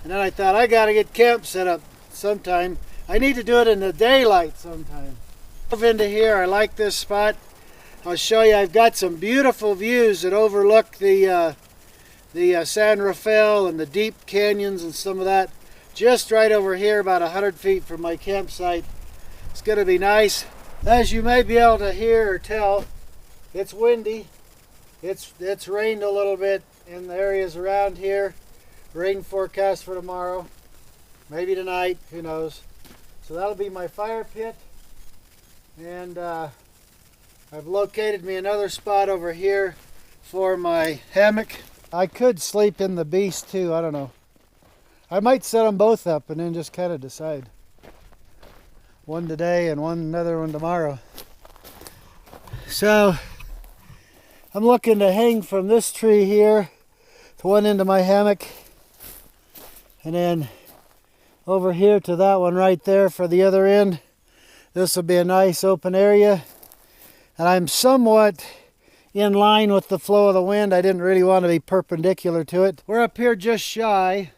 And then I thought, I gotta get camp set up sometime. I need to do it in the daylight sometime. Move into here. I like this spot. I'll show you. I've got some beautiful views that overlook the San Rafael and the deep canyons and some of that. Just right over here, about 100 feet from my campsite. It's going to be nice. As you may be able to hear or tell, it's windy. It's rained a little bit in the areas around here. Rain forecast for tomorrow, maybe tonight, who knows. So that'll be my fire pit. And I've located me another spot over here for my hammock. I could sleep in the beast too, I don't know. I might set them both up and then just kind of decide. One today and another one tomorrow. So I'm looking to hang from this tree here to one end of my hammock, and then over here to that one right there for the other end. This will be a nice open area, and I'm somewhat in line with the flow of the wind. I didn't really want to be perpendicular to it. We're up here just shy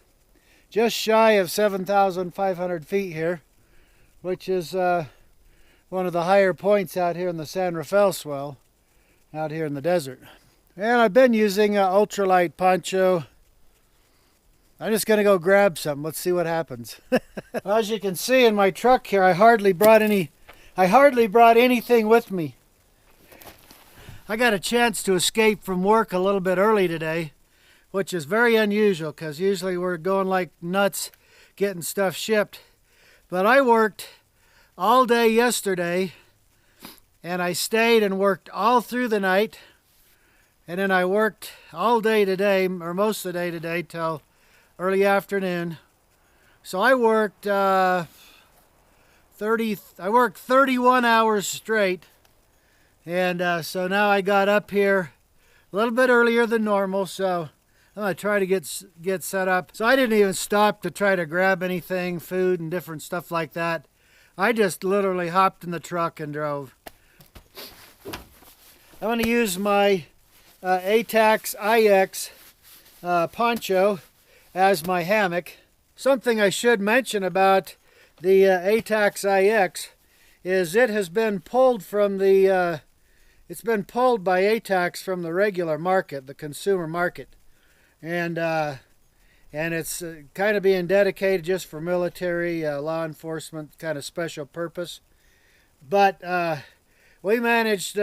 of 7,500 feet here, which is one of the higher points out here in the San Rafael swell, out here in the desert. And I've been using an ultralight poncho. I'm just gonna go grab some. Let's see what happens. As you can see in my truck here, I hardly brought anything with me. I got a chance to escape from work a little bit early today, which is very unusual because usually we're going like nuts getting stuff shipped. But I worked all day yesterday, and I stayed and worked all through the night, and then I worked all day today, or most of the day today, till early afternoon. So I worked 31 hours straight, and so now I got up here a little bit earlier than normal, so I'm gonna try to get set up. So I didn't even stop to try to grab anything, food and different stuff like that. I just literally hopped in the truck and drove. I'm gonna use my ATACS IX poncho as my hammock. Something I should mention about the ATACS IX is it has been pulled from the it's been pulled by ATACS from the regular market, the consumer market, and it's kind of being dedicated just for military, law enforcement, kind of special purpose. But we managed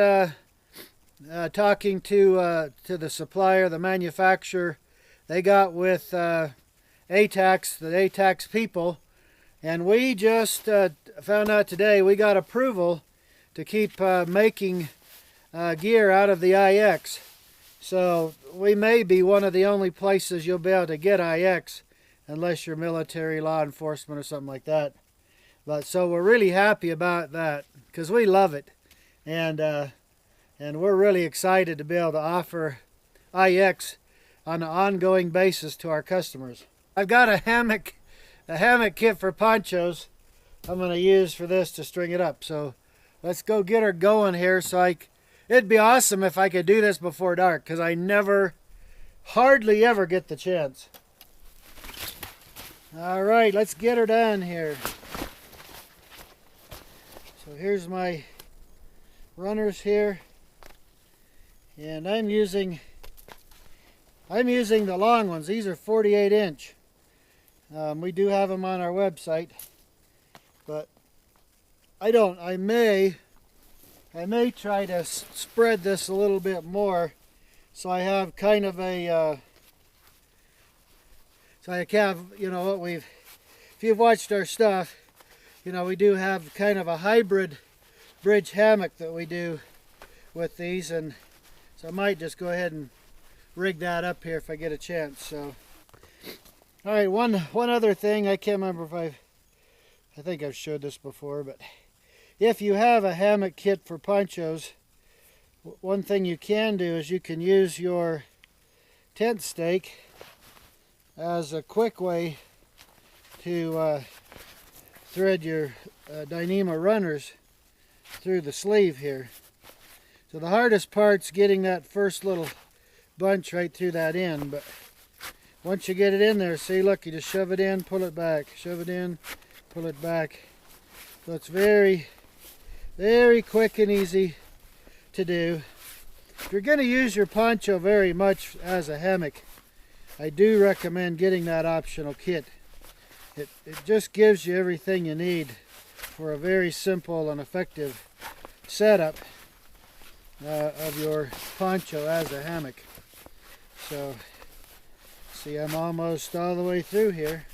talking to the supplier, the manufacturer. They got with ATACS, the ATACS people, and we just found out today we got approval to keep making gear out of the IX. So we may be one of the only places you'll be able to get IX unless you're military, law enforcement, or something like that. But so we're really happy about that because we love it, and we're really excited to be able to offer IX on an ongoing basis to our customers. I've got a hammock kit for ponchos I'm going to use for this to string it up. So let's go get her going here. It'd be awesome if I could do this before dark because I hardly ever get the chance. All right, let's get her done here. So here's my runners here, and I'm using the long ones. These are 48 inch. We do have them on our website, but I may try to spread this a little bit more, so I have kind of a so I have, if you've watched our stuff, we do have kind of a hybrid bridge hammock that we do with these, and so I might just go ahead and rig that up here if I get a chance. So all right, one other thing, I can't remember if I think I've showed this before, but if you have a hammock kit for ponchos, one thing you can do is you can use your tent stake as a quick way to thread your Dyeema runners through the sleeve here. So the hardest part's getting that first little bunch right through that end, but once you get it in there, see, look, you just shove it in, pull it back, shove it in, pull it back. So it's very, very quick and easy to do. If you're going to use your poncho very much as a hammock, I do recommend getting that optional kit. It just gives you everything you need for a very simple and effective setup of your poncho as a hammock. So, see, I'm almost all the way through here.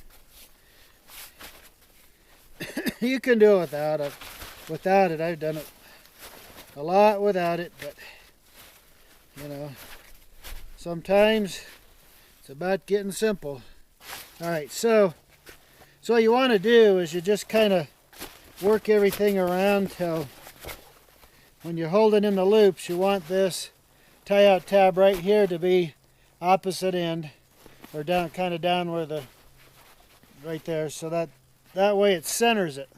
You can do it without it. Without it, I've done it a lot without it, but you know, sometimes it's about getting simple. All right, so what you want to do is you just kind of work everything around till when you're holding in the loops, you want this tie-out tab right here to be opposite end, or down, kind of down where the, right there, so that way it centers it.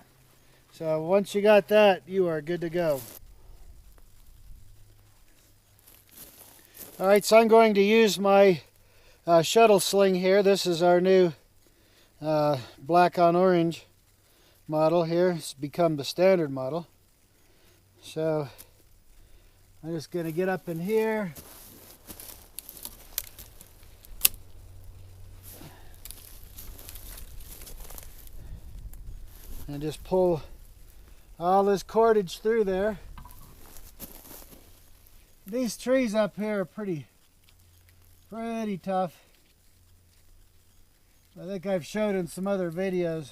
So once you got that, you are good to go. All right, so I'm going to use my shuttle sling here. This is our new black on orange model here. It's become the standard model. So I'm just going to get up in here. And just pull all this cordage through there. These trees up here are pretty tough. I think I've showed in some other videos.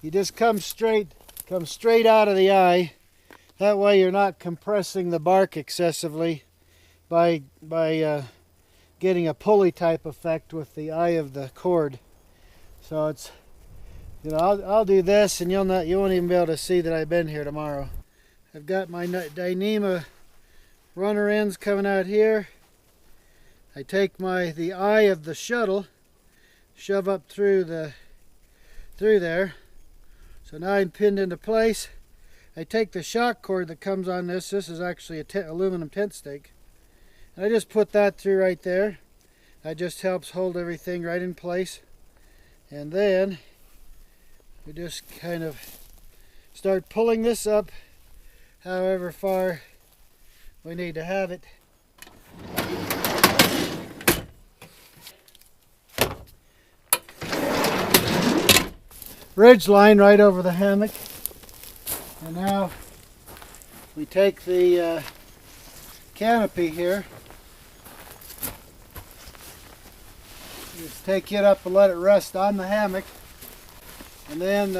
You just come straight out of the eye. That way you're not compressing the bark excessively by getting a pulley type effect with the eye of the cord. So it's, you know, I'll do this and you won't even be able to see that I've been here tomorrow. I've got my Dyeema runner ends coming out here. I take the eye of the shuttle, shove up through there. So now I'm pinned into place. I take the shock cord that comes on this. This is actually a aluminum tent stake. And I just put that through right there. That just helps hold everything right in place. And then we just kind of start pulling this up however far we need to have it. Ridge line right over the hammock. And now we take the canopy here. Just take it up and let it rest on the hammock. And then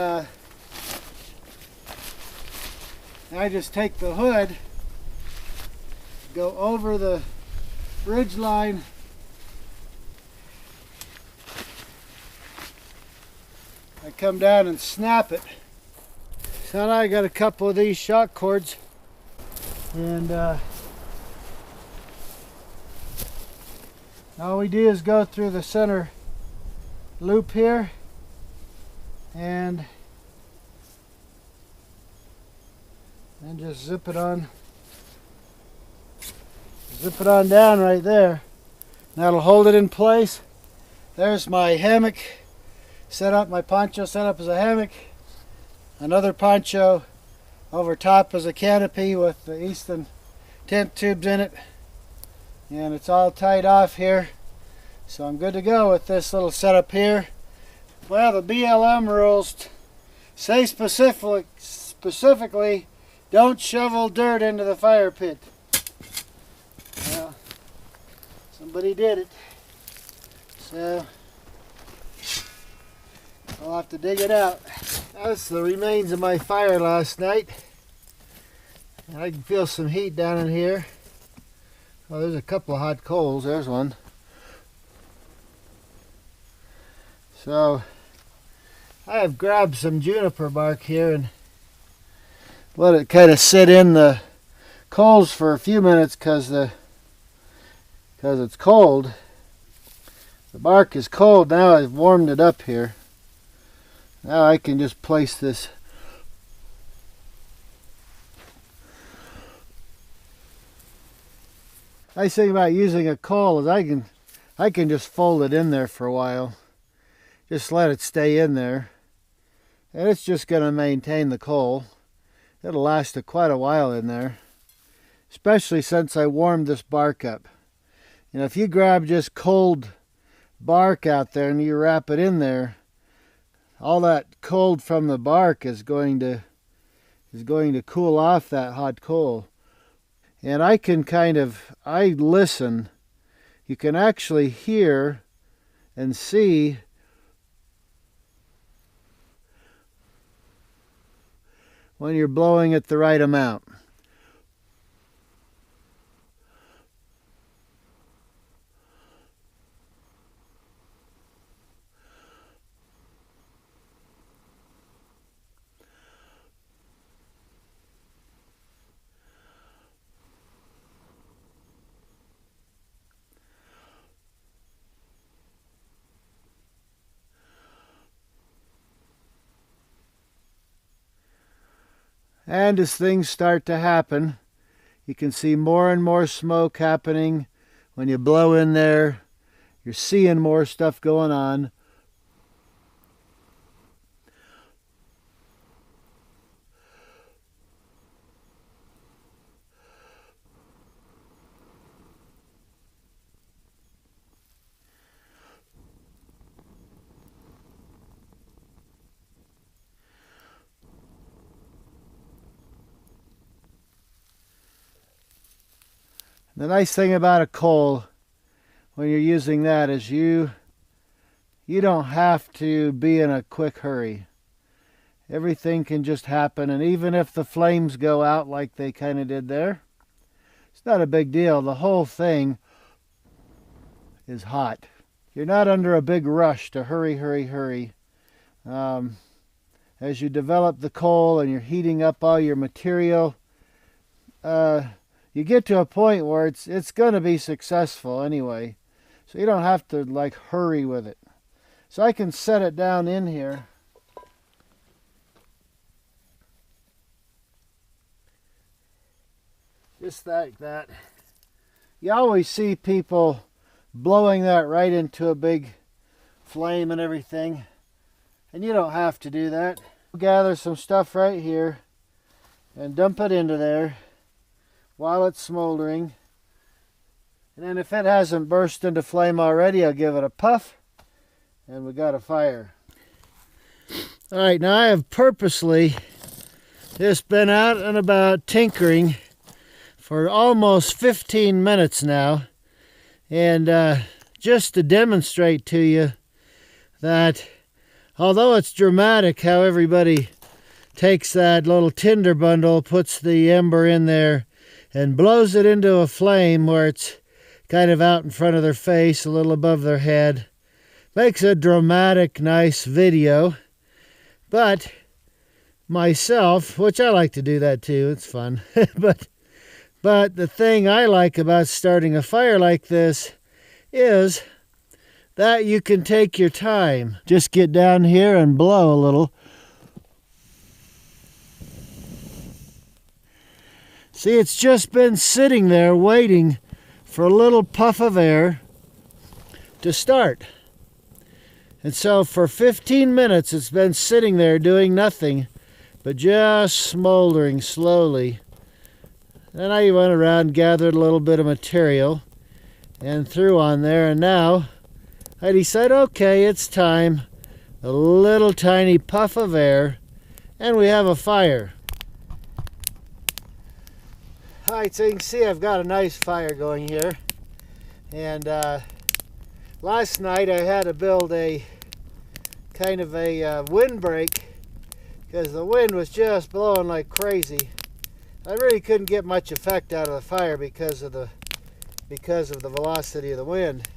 I just take the hood, go over the ridge line, I come down and snap it. So now I got a couple of these shock cords, and all we do is go through the center loop here and just zip it on down right there. That'll hold it in place. There's my hammock set up, my poncho set up as a hammock. Another poncho over top as a canopy with the Easton tent tubes in it. And it's all tied off here. So I'm good to go with this little setup here. Well, the BLM rules say specifically don't shovel dirt into the fire pit. Well, somebody did it. So I'll have to dig it out. That's the remains of my fire last night. I can feel some heat down in here. Oh, there's a couple of hot coals. There's one. So I have grabbed some juniper bark here and let it kind of sit in the coals for a few minutes because it's cold. The bark is cold. Now I've warmed it up here. Now I can just place this nice thing about using a coal is I can I can just fold it in there for a while. Just let it stay in there. And it's just going to maintain the coal. It'll last quite a while in there. Especially since I warmed this bark up. You know, if you grab just cold bark out there and you wrap it in there, all that cold from the bark is going to cool off that hot coal. And I can I listen. You can actually hear and see when you're blowing it the right amount. And as things start to happen, you can see more and more smoke happening. When you blow in there, you're seeing more stuff going on. The nice thing about a coal when you're using that is you don't have to be in a quick hurry. Everything can just happen, and even if the flames go out like they kind of did there, it's not a big deal. The whole thing is hot. You're not under a big rush to hurry. As you develop the coal and you're heating up all your material, you get to a point where it's going to be successful anyway. So you don't have to like hurry with it. So I can set it down in here. Just like that. You always see people blowing that right into a big flame and everything. And you don't have to do that. Gather some stuff right here and dump it into there while it's smoldering. And then if it hasn't burst into flame already, I'll give it a puff and we got a fire. Alright, now I have purposely just been out and about tinkering for almost 15 minutes now, and just to demonstrate to you that although it's dramatic how everybody takes that little tinder bundle, puts the ember in there and blows it into a flame where it's kind of out in front of their face, a little above their head, makes a dramatic, nice video. But myself, which I like to do that too, it's fun, but the thing I like about starting a fire like this is that you can take your time. Just get down here and blow a little. See, it's just been sitting there waiting for a little puff of air to start. And so for 15 minutes it's been sitting there doing nothing but just smoldering slowly. Then I went around, gathered a little bit of material and threw on there, and now I decided, okay, it's time. A little tiny puff of air and we have a fire. Alright, so you can see I've got a nice fire going here. And last night I had to build a kind of a windbreak because the wind was just blowing like crazy. I really couldn't get much effect out of the fire because of the velocity of the wind.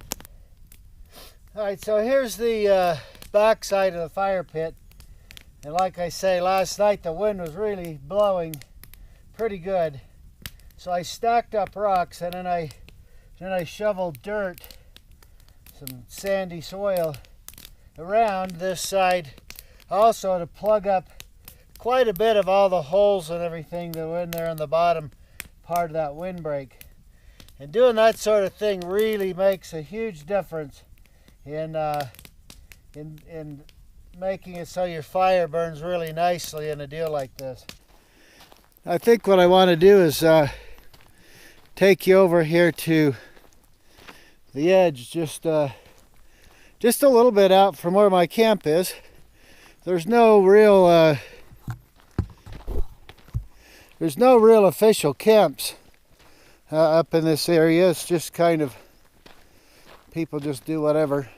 Alright, so here's the back side of the fire pit. And like I say, last night the wind was really blowing pretty good. So I stacked up rocks, and then I shoveled dirt, some sandy soil around this side, also to plug up quite a bit of all the holes and everything that were in there on the bottom part of that windbreak. And doing that sort of thing really makes a huge difference in making it so your fire burns really nicely in a deal like this. I think what I want to do is take you over here to the edge, just a little bit out from where my camp is. There's no real official camps up in this area. It's just kind of people just do whatever.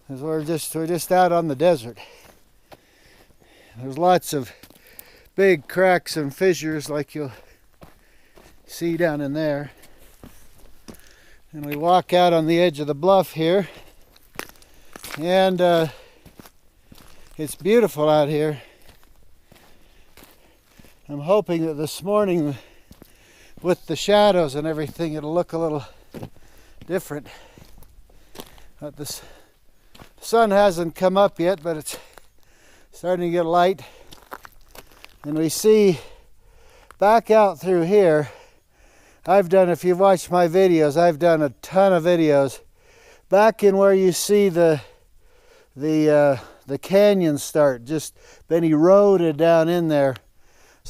'Cause we're just out on the desert. There's lots of big cracks and fissures like you'll see down in there. And we walk out on the edge of the bluff here, and it's beautiful out here. I'm hoping that this morning, with the shadows and everything, it'll look a little different. But the sun hasn't come up yet, but it's starting to get light. And we see back out through here, if you've watched my videos, I've done a ton of videos. Back in where you see the canyon start, just been eroded down in there.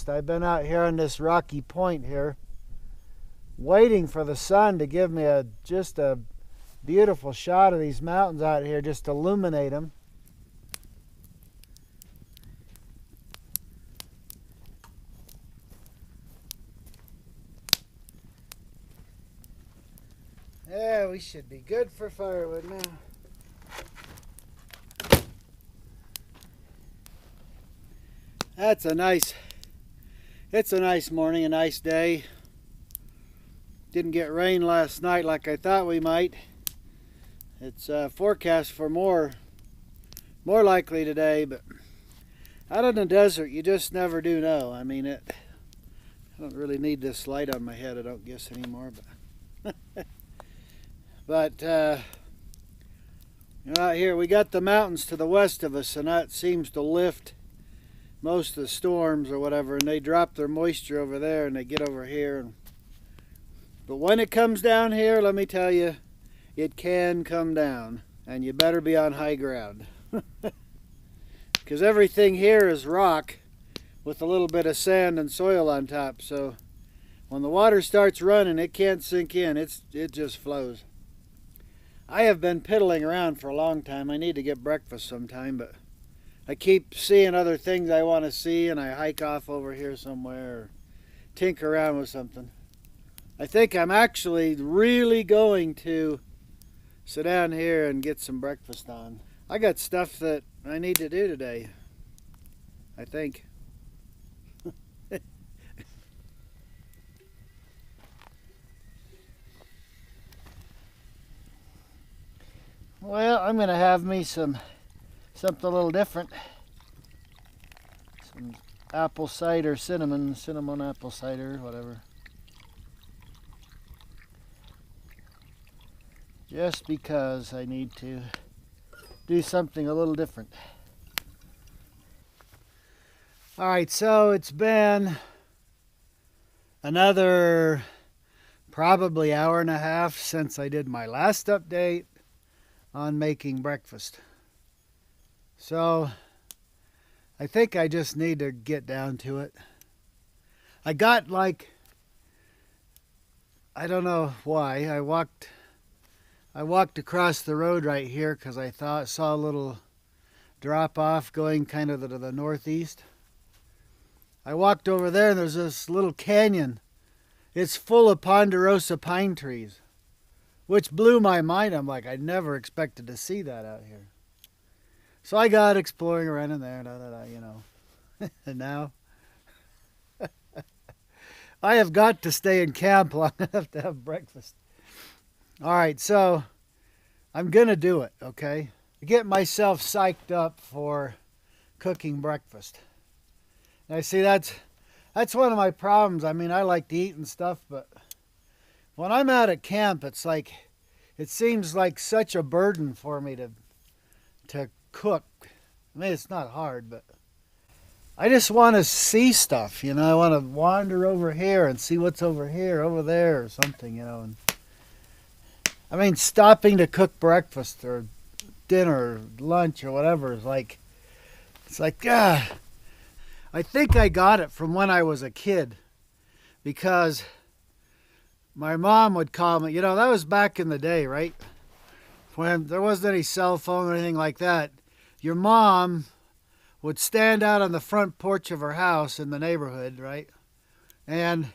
I've been out here on this rocky point here, waiting for the sun to give me just a beautiful shot of these mountains out here, just illuminate them. Yeah, we should be good for firewood now. It's a nice morning, a nice day. Didn't get rain last night like I thought we might. It's forecast for more likely today, but out in the desert, you just never do know. I mean, I don't really need this light on my head, I don't guess anymore, but out here we got the mountains to the west of us, and that seems to lift most of the storms or whatever, and they drop their moisture over there and they get over here. But when it comes down here, let me tell you, it can come down, and you better be on high ground. Because everything here is rock with a little bit of sand and soil on top, so when the water starts running, it can't sink in, it just flows. I have been piddling around for a long time. I need to get breakfast sometime, but I keep seeing other things I want to see, and I hike off over here somewhere or tinker around with something. I think I'm actually really going to sit down here and get some breakfast on. I got stuff that I need to do today, I think. Well, I'm going to have me something a little different. Some apple cider, cinnamon apple cider, whatever. Just because I need to do something a little different. All right, so it's been another probably hour and a half since I did my last update on making breakfast. So I think I just need to get down to it. I got I don't know why, I walked across the road right here because I saw a little drop off going kind of to the northeast. I walked over there and there's this little canyon. It's full of ponderosa pine trees, which blew my mind. I'm like, I never expected to see that out here. So I got exploring around in there, you know. And now I have got to stay in camp long enough to have breakfast. All right, so I'm going to do it, okay? To get myself psyched up for cooking breakfast. And I see that's one of my problems. I mean, I like to eat and stuff, but when I'm out at camp, it's like, it seems like such a burden for me to cook. I mean, it's not hard, but I just want to see stuff, you know. I want to wander over here and see what's over here, over there, or something, you know. And I mean, stopping to cook breakfast or dinner or lunch or whatever is like, it's like, I think I got it from when I was a kid, because my mom would call me, you know, that was back in the day, right? When there wasn't any cell phone or anything like that. Your mom would stand out on the front porch of her house in the neighborhood, right? And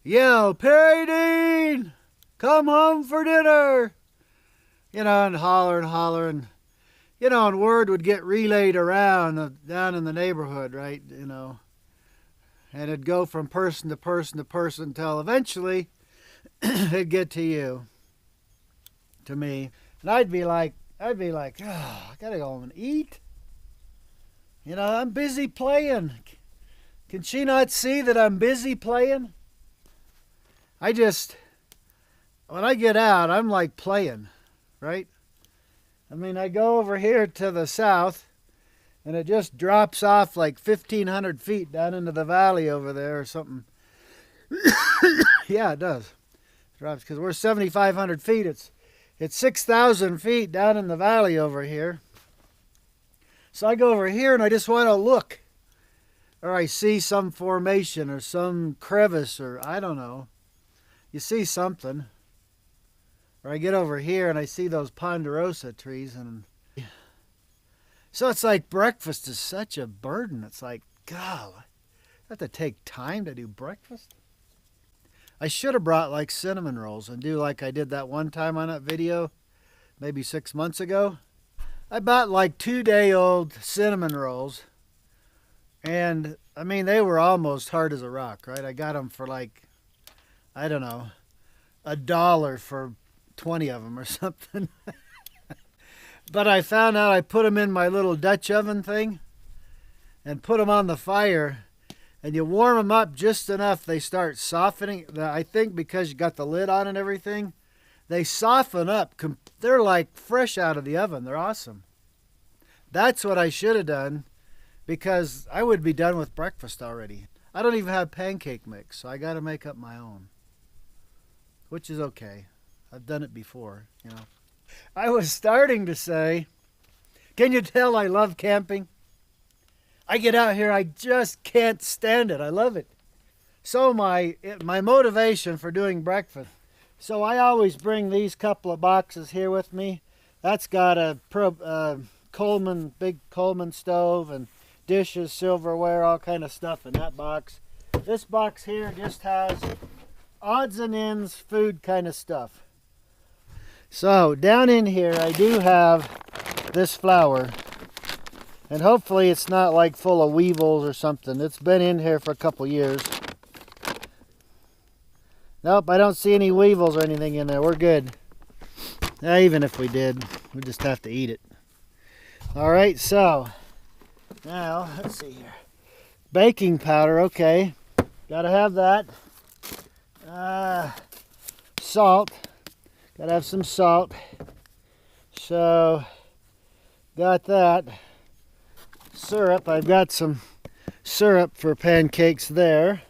yell, "Perry Dean, come home for dinner!" You know, and holler and holler. And, you know, and word would get relayed around down in the neighborhood, right? You know, and it'd go from person to person to person until eventually it'd get to you, to me. And I'd be like, oh, I gotta go home and eat. You know, I'm busy playing. Can she not see that I'm busy playing? When I get out, I'm like playing, right? I mean, I go over here to the south, and it just drops off like 1,500 feet down into the valley over there or something. Yeah, it does. It drops because we're 7,500 feet. It's 6,000 feet down in the valley over here. So I go over here and I just want to look. Or I see some formation or some crevice or I don't know. You see something. Or I get over here and I see those ponderosa trees. And so it's like breakfast is such a burden. It's like, God, I have to take time to do breakfast. I should have brought like cinnamon rolls and do like I did that one time on that video, maybe 6 months ago. I bought like 2-day-old cinnamon rolls, and I mean, they were almost hard as a rock, right? I got them for like, I don't know, $1 for 20 of them or something. But I found out I put them in my little Dutch oven thing and put them on the fire, and you warm them up just enough they start softening. I think because you got the lid on and everything, they soften up. They're like fresh out of the oven. They're awesome. That's what I should have done, because I would be done with breakfast already. I don't even have pancake mix, so I got to make up my own, which is okay. I've done it before, you know. I was starting to say, can you tell I love camping? I get out here, I just can't stand it. I love it. So my motivation for doing breakfast, so I always bring these couple of boxes here with me. That's got a big Coleman stove and dishes, silverware, all kind of stuff in that box. This box here just has odds and ends, food kind of stuff. So down in here I do have this flour, and hopefully it's not like full of weevils or something. It's been in here for a couple years. Nope, I don't see any weevils or anything in there. We're good. Even if we did, we just have to eat it. All right, so now let's see here. Baking powder, okay. Gotta have that. Salt. Gotta have some salt. So, got that. Syrup, I've got some syrup for pancakes there.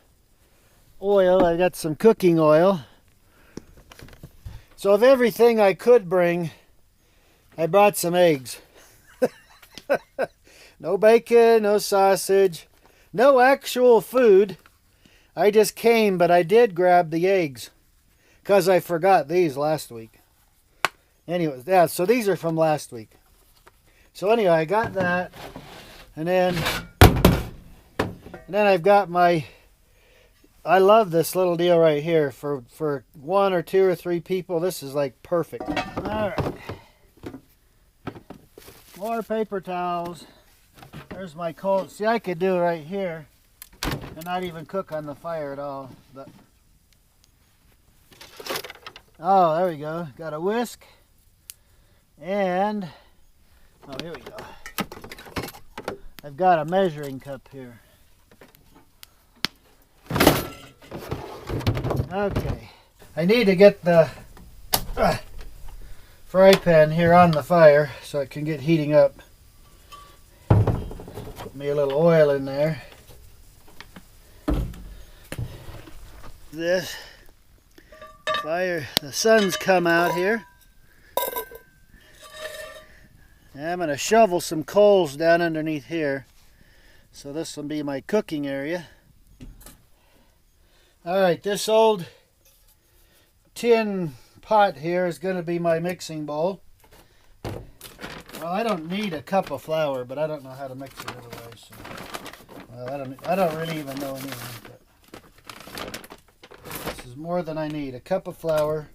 Oil, I got some cooking oil. So of everything I could bring, I brought some eggs. No bacon, no sausage, no actual food. I just came, but I did grab the eggs because I forgot these last week. Anyways, yeah, so these are from last week. So anyway, I got that, and then I've got my, I love this little deal right here for 1 or 2 or 3 people. This is like perfect. All right. More paper towels. There's my cold. See, I could do it right here and not even cook on the fire at all. But oh, there we go. Got a whisk. And oh, here we go. I've got a measuring cup here. Okay. I need to get the fry pan here on the fire so it can get heating up. me a little oil in there. This fire, the sun's come out here. And I'm going to shovel some coals down underneath here. So this will be my cooking area. Alright, this old tin pot here is going to be my mixing bowl. Well, I don't need a cup of flour, but I don't know how to mix it otherwise. So. Well, I don't really even know anyway. But this is more than I need. A cup of flour.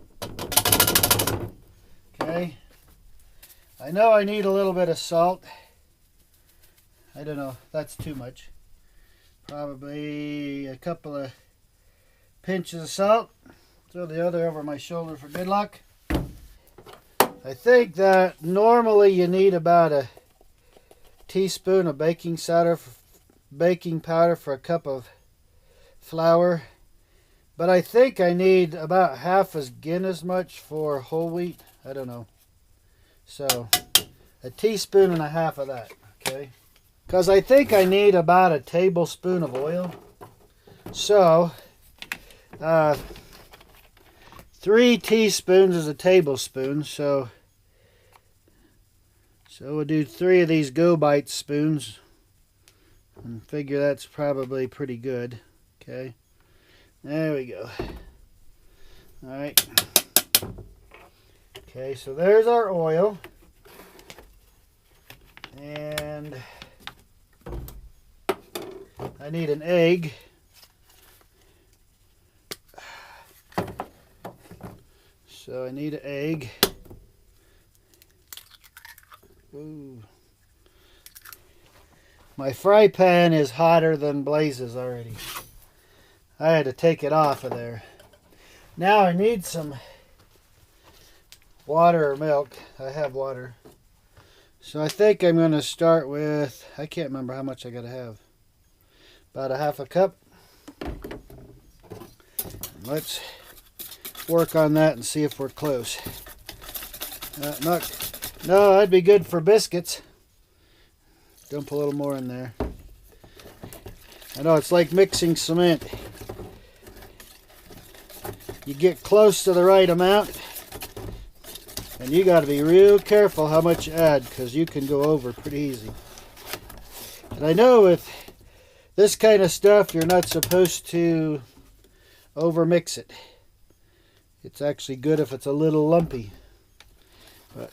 Okay. I know I need a little bit of salt. I don't know. That's too much. Probably a couple of pinches of salt. Throw the other over my shoulder for good luck. I think that normally you need about a teaspoon of baking powder for a cup of flour. But I think I need about half as much for whole wheat. I don't know. So a teaspoon and a half of that. Okay. Because I think I need about a tablespoon of oil. So 3 teaspoons is a tablespoon, so we'll do 3 of these Go Bite spoons and figure that's probably pretty good. Okay, there we go. All right. Okay, so there's our oil, and I need an egg. So I need an egg. Ooh. My fry pan is hotter than blazes already. I had to take it off of there. Now I need some water or milk. I have water. So I think I'm going to start with, I can't remember how much I got to have. About a half a cup. Let's work on that and see if we're close. No, that'd be good for biscuits. Dump a little more in there. I know it's like mixing cement. You get close to the right amount, and you got to be real careful how much you add, because you can go over pretty easy. And I know with this kind of stuff, you're not supposed to over mix it. It's actually good if it's a little lumpy. But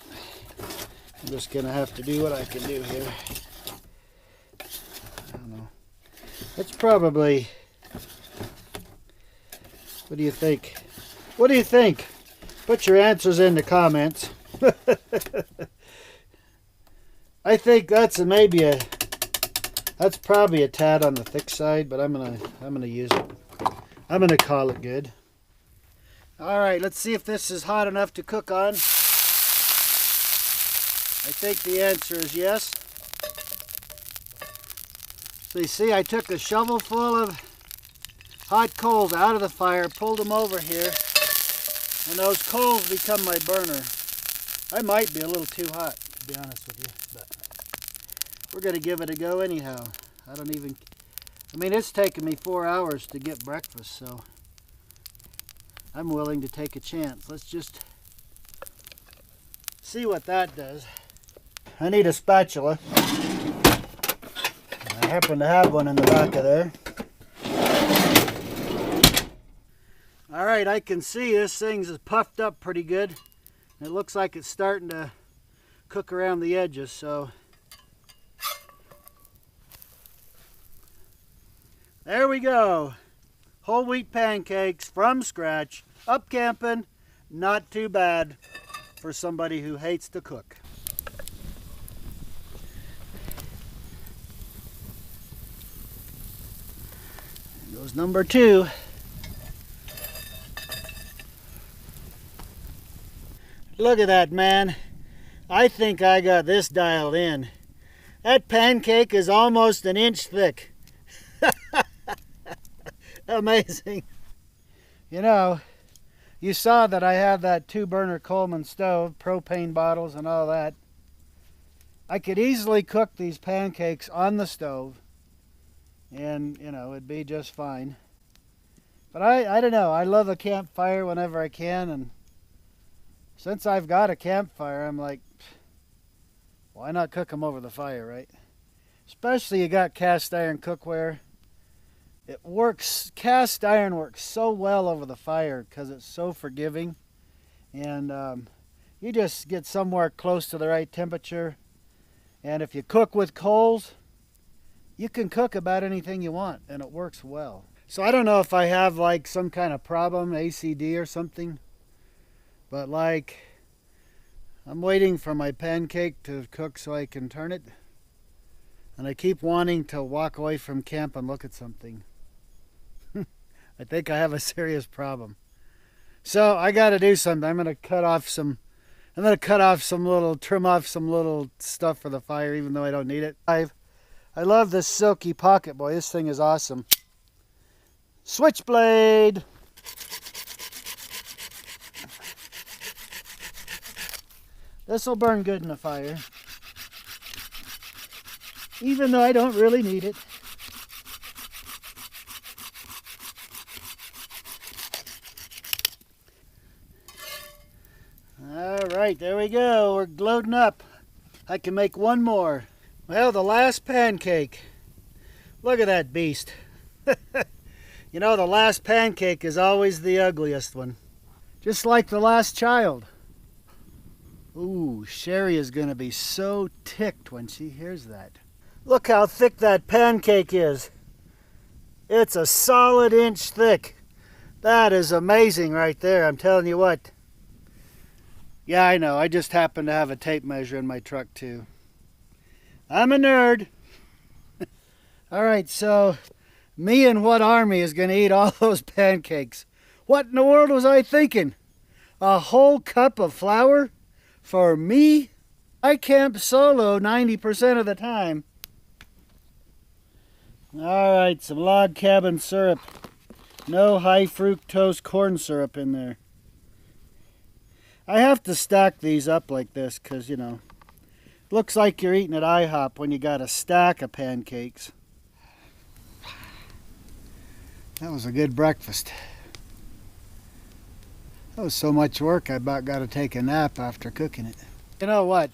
I'm just going to have to do what I can do here. I don't know. That's probably... What do you think? What do you think? Put your answers in the comments. I think that's that's probably a tad on the thick side, but I'm gonna use it. I'm gonna call it good. Alright, let's see if this is hot enough to cook on. I think the answer is yes. So you see, I took a shovel full of hot coals out of the fire, pulled them over here, and those coals become my burner. I might be a little too hot, to be honest with you, but we're going to give it a go anyhow. I mean, it's taken me 4 hours to get breakfast, so I'm willing to take a chance. Let's just see what that does. I need a spatula. I happen to have one in the back of there. Alright, I can see this thing's puffed up pretty good. It looks like it's starting to cook around the edges, so there we go. Whole wheat pancakes from scratch, up camping. Not too bad for somebody who hates to cook. There goes number 2. Look at that, man. I think I got this dialed in. That pancake is almost an inch thick. Amazing. You know, you saw that I have that 2-burner Coleman stove, propane bottles and all that. I could easily cook these pancakes on the stove and, you know, it'd be just fine. But I don't know. I love a campfire whenever I can, and since I've got a campfire, I'm like, why not cook them over the fire, right? Especially you got cast iron cookware. It works, cast iron works so well over the fire because it's so forgiving. And you just get somewhere close to the right temperature. And if you cook with coals, you can cook about anything you want, and it works well. So I don't know if I have like some kind of problem, ACD or something, but like I'm waiting for my pancake to cook so I can turn it. And I keep wanting to walk away from camp and look at something. I think I have a serious problem. So I got to do something. I'm going to trim off some little stuff for the fire, even though I don't need it. I love this silky pocket, boy. This thing is awesome. Switchblade. This will burn good in the fire, even though I don't really need it. Alright, there we go. We're loading up. I can make one more. Well, the last pancake. Look at that beast. You know, the last pancake is always the ugliest one. Just like the last child. Ooh, Sherry is going to be so ticked when she hears that. Look how thick that pancake is. It's a solid inch thick. That is amazing right there, I'm telling you what. Yeah, I know. I just happen to have a tape measure in my truck too. I'm a nerd. All right, so me and what army is going to eat all those pancakes? What in the world was I thinking? A whole cup of flour for me? I camp solo 90% of the time. All right, some log cabin syrup. No high fructose corn syrup in there. I have to stack these up like this because, you know, looks like you're eating at IHOP when you got a stack of pancakes. That was a good breakfast. That was so much work I about got to take a nap after cooking it. You know what?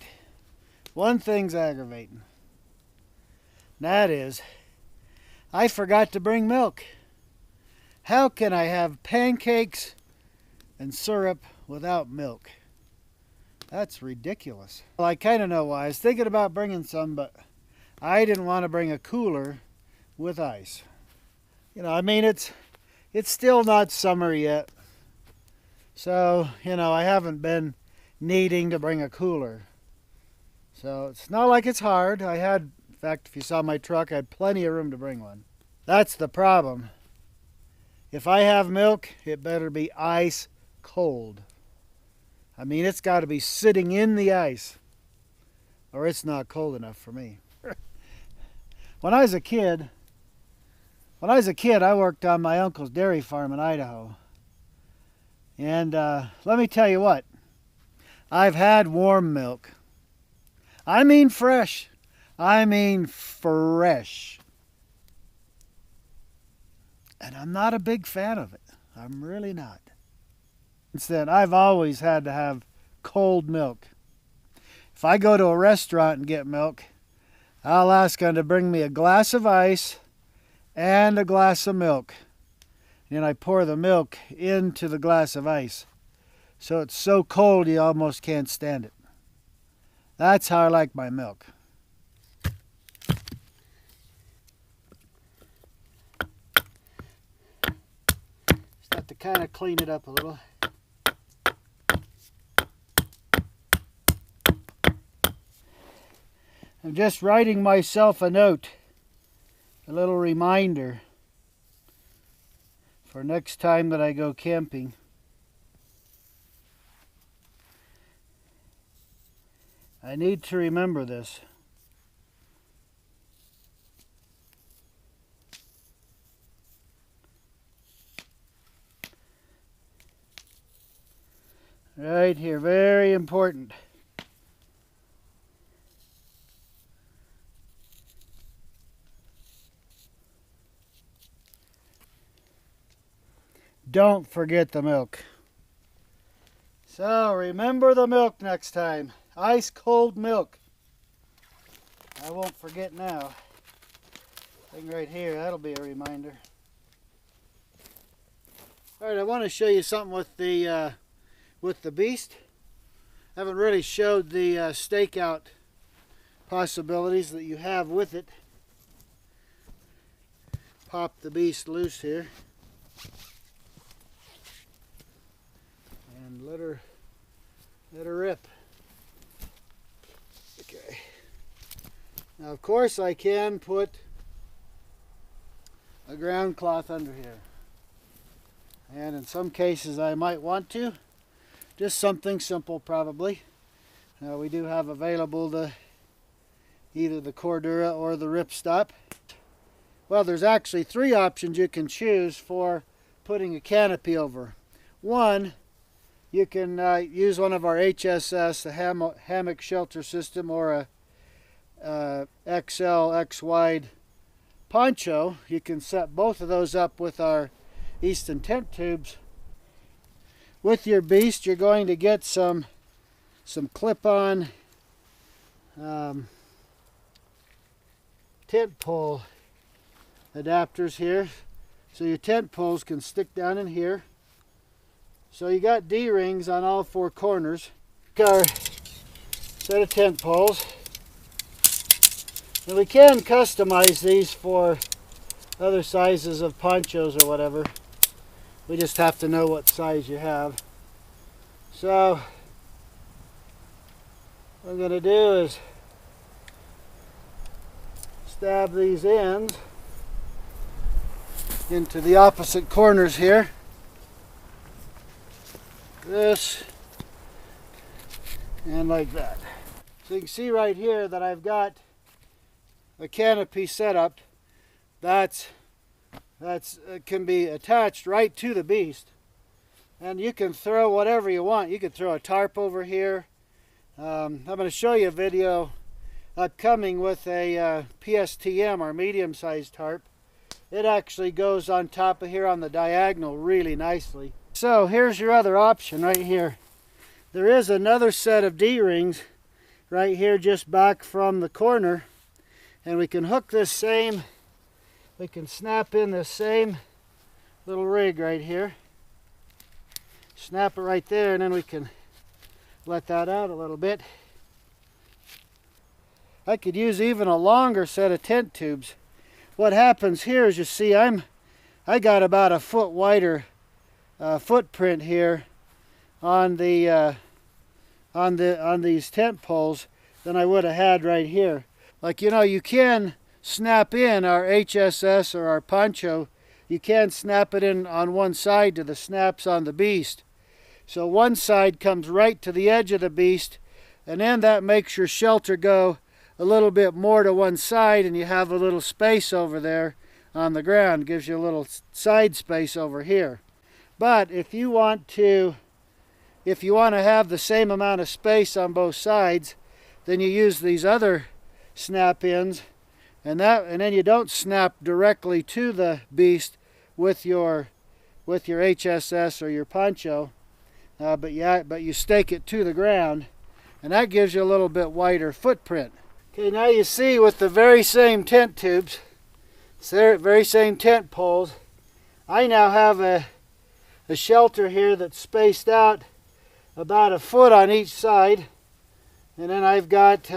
One thing's aggravating. That is, I forgot to bring milk. How can I have pancakes and syrup without milk? That's ridiculous. Well, I kind of know why. I was thinking about bringing some, but I didn't want to bring a cooler with ice. You know, I mean, it's still not summer yet. So, you know, I haven't been needing to bring a cooler. So it's not like it's hard. In fact, if you saw my truck, I had plenty of room to bring one. That's the problem. If I have milk, it better be ice cold. I mean, it's got to be sitting in the ice, or it's not cold enough for me. When I was a kid, I worked on my uncle's dairy farm in Idaho. And let me tell you what, I've had warm milk. I mean fresh. I mean fresh. And I'm not a big fan of it. I'm really not. Instead, I've always had to have cold milk. If I go to a restaurant and get milk, I'll ask them to bring me a glass of ice and a glass of milk. And I pour the milk into the glass of ice. So it's so cold you almost can't stand it. That's how I like my milk. Just have to kind of clean it up a little. I'm just writing myself a note, a little reminder for next time that I go camping. I need to remember this. Right here, very important. don't forget the milk. So remember the milk next time. Ice cold milk. I won't forget now. Thing right here, that'll be a reminder. Alright, I want to show you something with the beast. I haven't really showed the stakeout possibilities that you have with it. Pop the beast loose here. And let her rip. Okay. Now of course I can put a ground cloth under here. And in some cases I might want to. Just something simple probably. Now we do have available either the Cordura or the ripstop. Well, there's actually 3 options you can choose for putting a canopy over. One, you can use one of our HSS, the Hammock shelter system, or a XL, X-wide poncho. You can set both of those up with our Easton tent tubes. With your beast, you're going to get some clip-on tent pole adapters here, so your tent poles can stick down in here. So you got D-rings on all 4 corners. Our set of tent poles, and we can customize these for other sizes of ponchos or whatever. We just have to know what size you have. So what I'm going to do is stab these ends into the opposite corners here. This and like that. So you can see right here that I've got a canopy set up that's can be attached right to the beast, and you can throw whatever you want. You could throw a tarp over here. I'm going to show you a video upcoming with a PSTM, our medium-sized tarp. It actually goes on top of here on the diagonal really nicely. So here's your other option right here. There is another set of D-rings right here just back from the corner, and we can hook this same, we can snap in this same little rig right here. Snap it right there, and then we can let that out a little bit. I could use even a longer set of tent tubes. What happens here is, you see, I got about a foot wider footprint here on the on these tent poles than I would have had right here. Like, you know, you can snap in our HSS or our poncho. You can snap it in on one side to the snaps on the beast. So one side comes right to the edge of the beast, and then that makes your shelter go a little bit more to one side, and you have a little space over there on the ground. Gives you a little side space over here. But if you want to have the same amount of space on both sides, then you use these other snap-ins, and then you don't snap directly to the beast with your HSS or your poncho, but you stake it to the ground, and that gives you a little bit wider footprint. Okay, now you see with the very same tent tubes, very same tent poles, I now have a shelter here that's spaced out about a foot on each side, and then I've got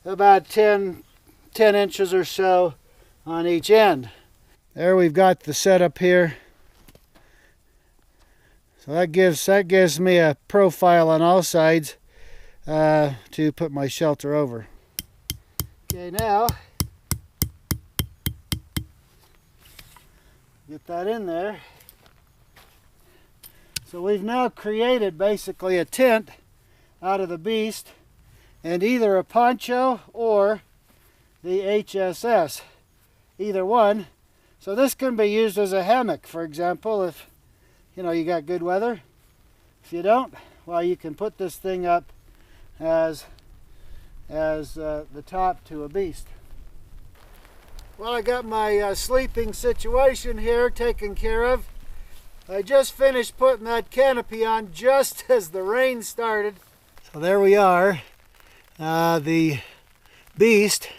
about 10 inches or so on each end. There we've got the setup here. So that gives me a profile on all sides to put my shelter over. Okay, now get that in there. So we've now created basically a tent out of the beast and either a poncho or the HSS, either one. So this can be used as a hammock, for example, if you got good weather. If you don't, well, you can put this thing up as the top to a beast. Well, I got my sleeping situation here taken care of. I just finished putting that canopy on just as the rain started. So there we are, the beast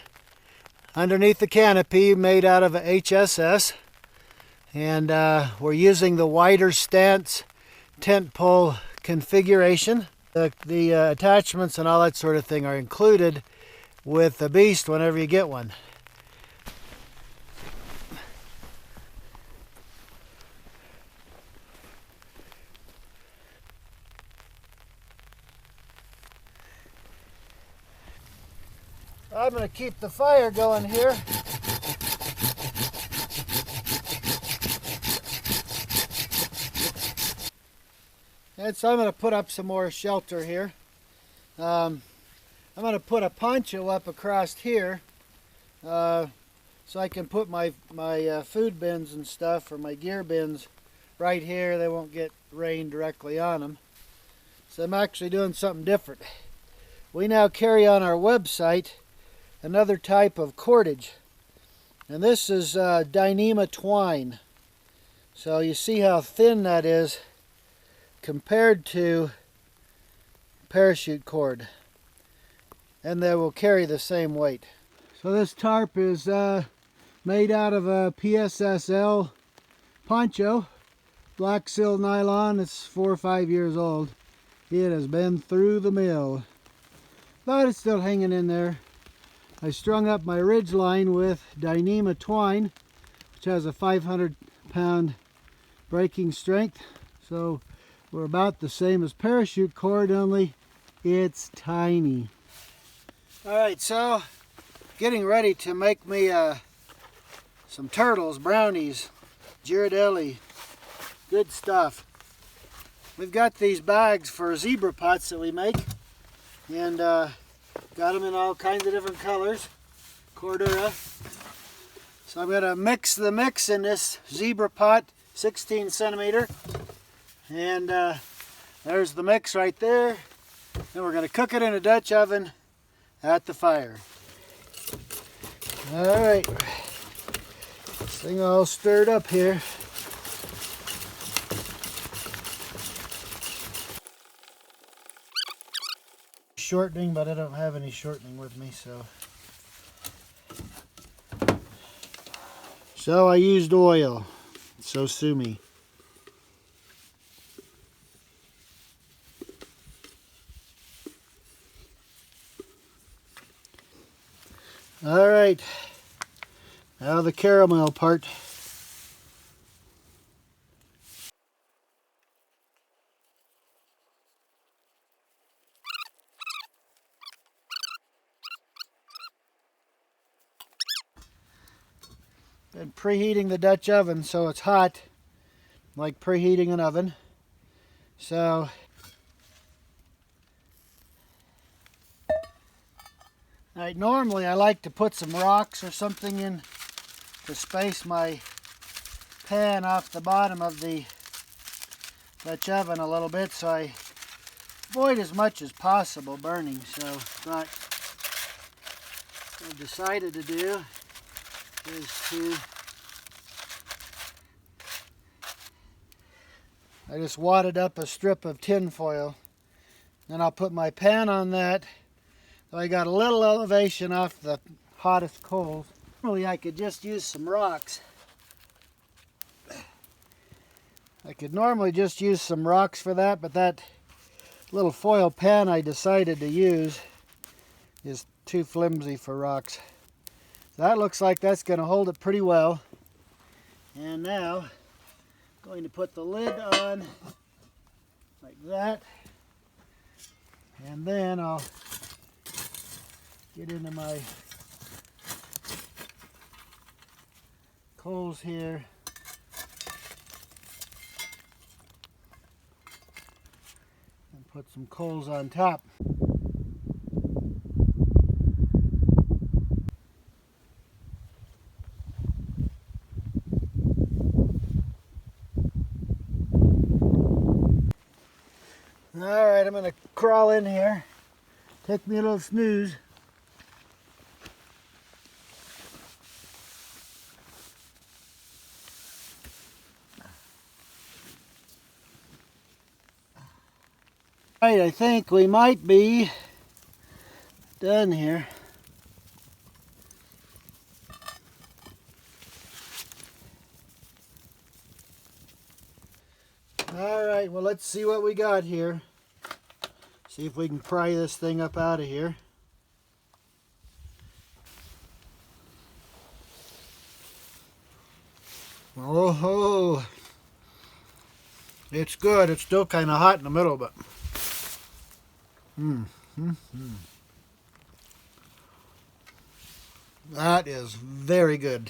underneath the canopy made out of HSS. And we're using the wider stance tent pole configuration. The attachments and all that sort of thing are included with the beast whenever you get one. I'm going to keep the fire going here. And so I'm going to put up some more shelter here. I'm going to put a poncho up across here so I can put my food bins and stuff, or my gear bins, right here. They won't get rain directly on them. So I'm actually doing something different. We now carry on our website another type of cordage, and this is Dyeema twine. So you see how thin that is compared to parachute cord, and they will carry the same weight. So this tarp is made out of a PSSL poncho, black sil nylon. It's 4 or 5 years old. It has been through the mill, but it's still hanging in there. I strung up my ridge line with Dyeema twine, which has a 500-pound breaking strength. So we're about the same as parachute cord, only it's tiny. Alright, so getting ready to make me some turtles, brownies, girardelli, good stuff. We've got these bags for zebra pots that we make, and got them in all kinds of different colors, Cordura. So I'm going to mix the mix in this zebra pot, 16 centimeter. And there's the mix right there. Then we're going to cook it in a Dutch oven at the fire. Alright, this thing all stirred up here. Shortening, but I don't have any shortening with me, so I used oil, so sue me. All right, now the caramel part. And preheating the Dutch oven so it's hot, like preheating an oven. So normally I like to put some rocks or something in to space my pan off the bottom of the Dutch oven a little bit, so I avoid as much as possible burning. So what I've decided to do is I just wadded up a strip of tin foil, then I'll put my pan on that so I got a little elevation off the hottest coals. Normally I could just use some rocks. I could normally just use some rocks for that, but that little foil pan I decided to use is too flimsy for rocks. That looks like that's going to hold it pretty well. And now I'm going to put the lid on like that, and then I'll get into my coals here. And put some coals on top. Alright, I'm going to crawl in here. Take me a little snooze. Right, I think we might be done here. All right, well, let's see what we got here. See if we can pry this thing up out of here. Oh, it's good. It's still kind of hot in the middle, but that is very good.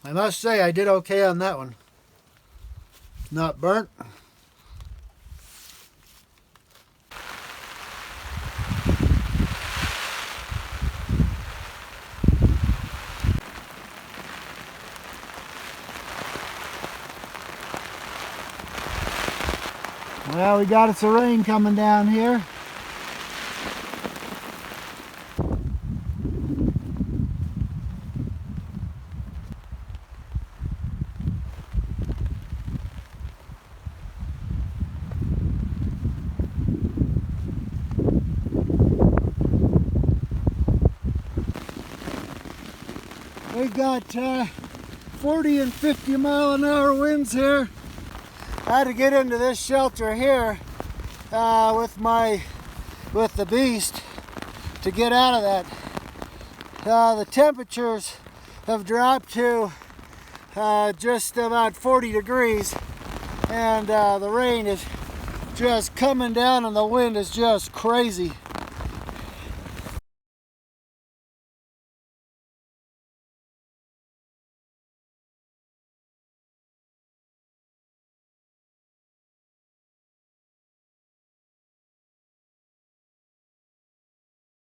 I must say I did okay on that one. Not burnt. Well, we got us a rain coming down here. We've got 40 and 50 mile an hour winds here. I had to get into this shelter here with the beast to get out of that. The temperatures have dropped to just about 40 degrees, and the rain is just coming down and the wind is just crazy.